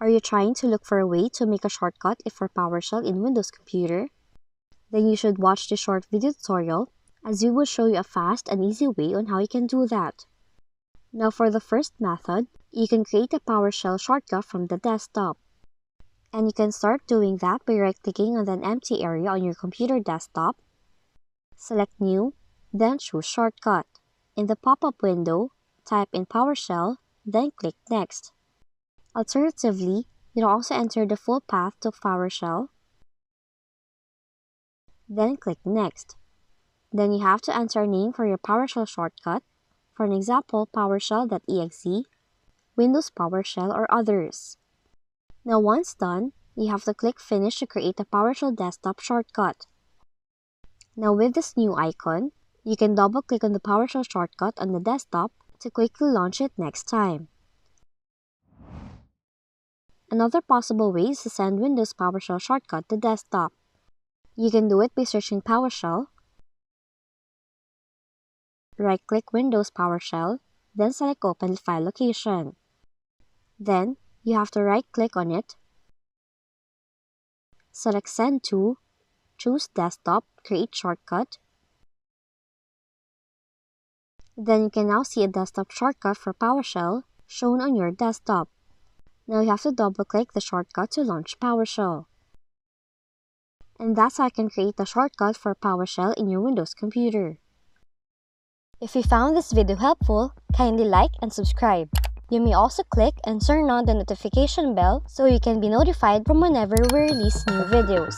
Are you trying to look for a way to make a shortcut for PowerShell in Windows computer? Then you should watch this short video tutorial, as we will show you a fast and easy way on how you can do that. Now for the first method, you can create a PowerShell shortcut from the desktop. And you can start doing that by right-clicking on an empty area on your computer desktop. Select New, then choose Shortcut. In the pop-up window, type in PowerShell, then click Next. Alternatively, you can also enter the full path to PowerShell, then click Next. Then you have to enter a name for your PowerShell shortcut, for an example, PowerShell.exe, Windows PowerShell, or others. Now once done, you have to click Finish to create a PowerShell desktop shortcut. Now with this new icon, you can double-click on the PowerShell shortcut on the desktop to quickly launch it next time. Another possible way is to send Windows PowerShell shortcut to desktop. You can do it by searching PowerShell, right-click Windows PowerShell, then select Open File Location. Then, you have to right-click on it, select Send to, choose Desktop, create shortcut. Then you can now see a desktop shortcut for PowerShell shown on your desktop. Now you have to double-click the shortcut to launch PowerShell. And that's how you can create a shortcut for PowerShell in your Windows computer. If you found this video helpful, kindly like and subscribe. You may also click and turn on the notification bell so you can be notified from whenever we release new videos.